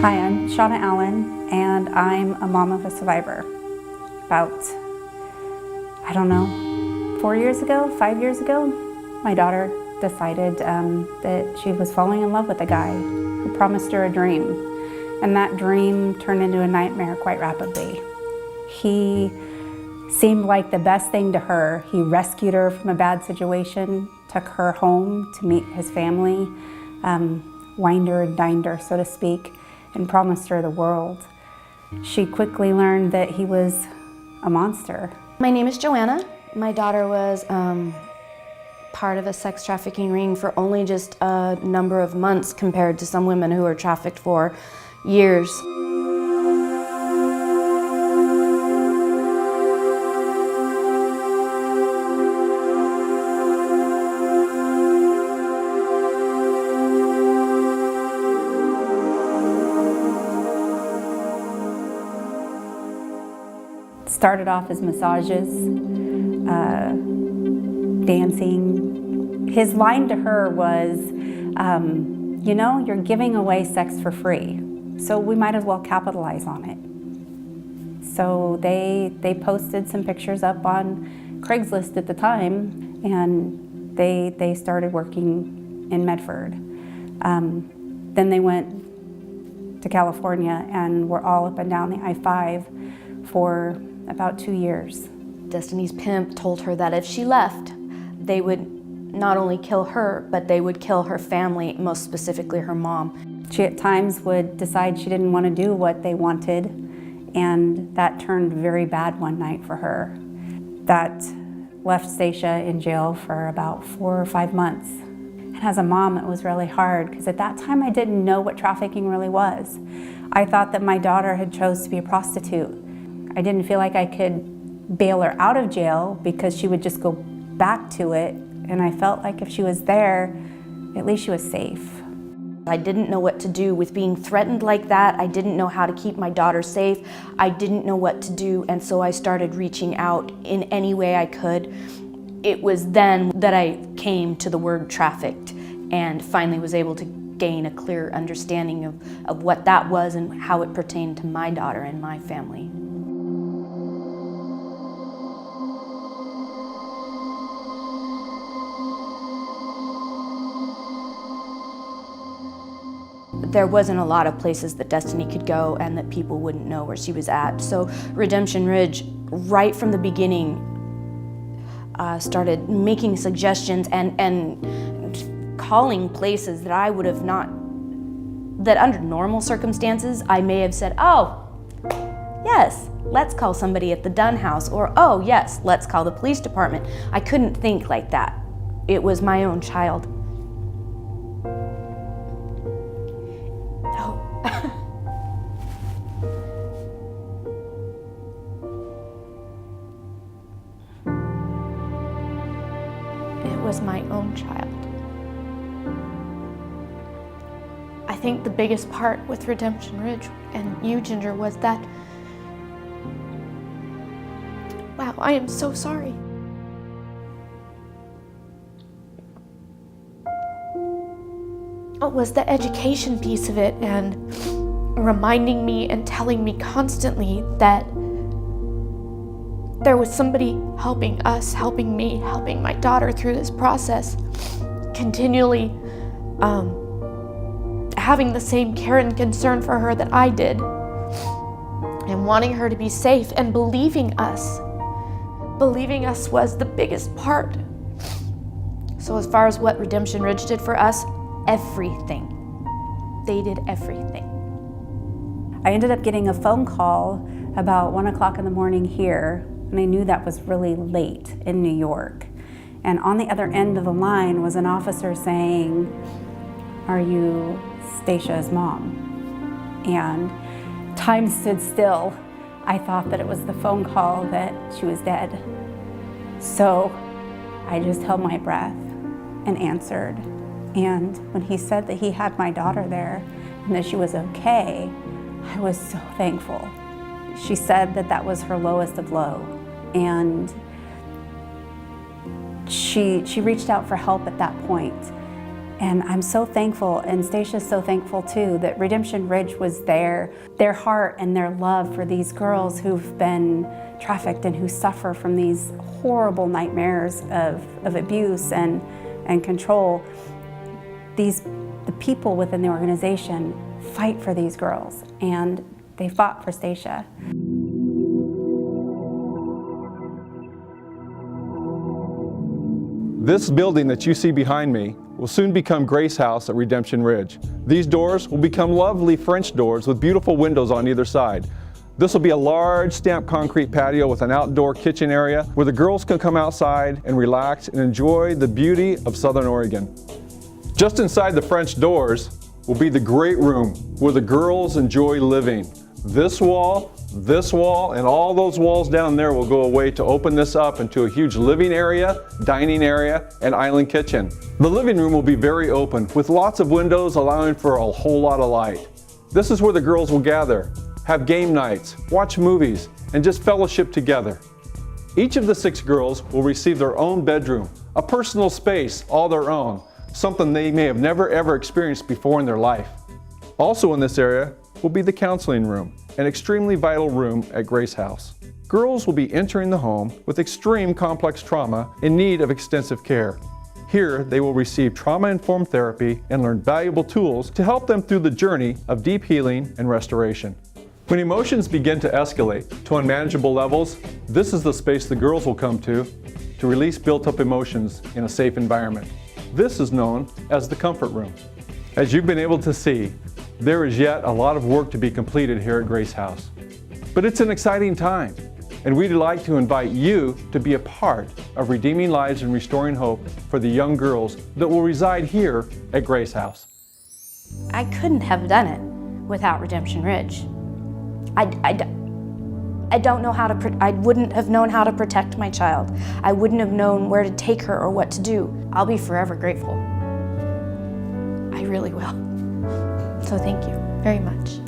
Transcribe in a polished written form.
Hi, I'm Shauna Allen, and I'm a mom of a survivor. About, 5 years ago, my daughter decided that she was falling in love with a guy who promised her a dream. And that dream turned into a nightmare quite rapidly. He seemed like the best thing to her. He rescued her from a bad situation, took her home to meet his family, wined her and dined her, so to speak, and promised her the world. She quickly learned that he was a monster. My name is Joanna. My daughter was part of a sex trafficking ring for only just a number of months compared to some women who were trafficked for years. Started off as massages, dancing. His line to her was, you're giving away sex for free, so we might as well capitalize on it. So they posted some pictures up on Craigslist at the time, and they started working in Medford. Then they went to California and were all up and down the I-5 for about 2 years. Destiny's pimp told her that if she left, they would not only kill her, but they would kill her family, most specifically her mom. She at times would decide she didn't want to do what they wanted, and that turned very bad one night for her. That left Stacia in jail for about 4 or 5 months. And as a mom, it was really hard, because at that time I didn't know what trafficking really was. I thought that my daughter had chose to be a prostitute. I didn't feel like I could bail her out of jail because she would just go back to it, and I felt like if she was there, at least she was safe. I didn't know what to do with being threatened like that. I didn't know how to keep my daughter safe. I didn't know what to do, and so I started reaching out in any way I could. It was then that I came to the word trafficked and finally was able to gain a clear understanding of what that was and how it pertained to my daughter and my family. There wasn't a lot of places that Destiny could go and that people wouldn't know where she was at. So Redemption Ridge, right from the beginning, started making suggestions and calling places that I would have not, that under normal circumstances, I may have said, oh, yes, let's call somebody at the Dunn House, or oh, yes, let's call the police department. I couldn't think like that. It was my own child. It was my own child. I think the biggest part with Redemption Ridge and you, Ginger, was that, wow, I am so sorry. It was the education piece of it and reminding me and telling me constantly that there was somebody helping us, helping me, helping my daughter through this process, continually having the same care and concern for her that I did, and wanting her to be safe and believing us. Believing us was the biggest part. So as far as what Redemption Ridge did for us, everything. They did everything. I ended up getting a phone call about 1 o'clock in the morning here, and I knew that was really late in New York. And on the other end of the line was an officer saying, "Are you Stacia's mom?" And time stood still. I thought that it was the phone call that she was dead. So I just held my breath and answered. And when he said that he had my daughter there and that she was okay, I was so thankful. She said that that was her lowest of low, and she reached out for help at that point. And I'm so thankful, and Stacia's so thankful too, that Redemption Ridge was there. Their heart and their love for these girls who've been trafficked and who suffer from these horrible nightmares of abuse and control. The people within the organization fight for these girls, and they fought for Stacia. This building that you see behind me will soon become Grace House at Redemption Ridge. These doors will become lovely French doors with beautiful windows on either side. This will be a large stamped concrete patio with an outdoor kitchen area where the girls can come outside and relax and enjoy the beauty of Southern Oregon. Just inside the French doors will be the great room where the girls enjoy living. This wall, and all those walls down there will go away to open this up into a huge living area, dining area, and island kitchen. The living room will be very open with lots of windows allowing for a whole lot of light. This is where the girls will gather, have game nights, watch movies, and just fellowship together. Each of the 6 girls will receive their own bedroom, a personal space all their own, something they may have never ever experienced before in their life. Also in this area will be the counseling room, an extremely vital room at Grace House. Girls will be entering the home with extreme complex trauma in need of extensive care. Here, they will receive trauma-informed therapy and learn valuable tools to help them through the journey of deep healing and restoration. When emotions begin to escalate to unmanageable levels, this is the space the girls will come to release built-up emotions in a safe environment. This is known as the comfort room. As you've been able to see, there is yet a lot of work to be completed here at Grace House. But it's an exciting time, and we'd like to invite you to be a part of redeeming lives and restoring hope for the young girls that will reside here at Grace House. I couldn't have done it without Redemption Ridge. I don't know how to, I wouldn't have known how to protect my child. I wouldn't have known where to take her or what to do. I'll be forever grateful. I really will. So thank you very much.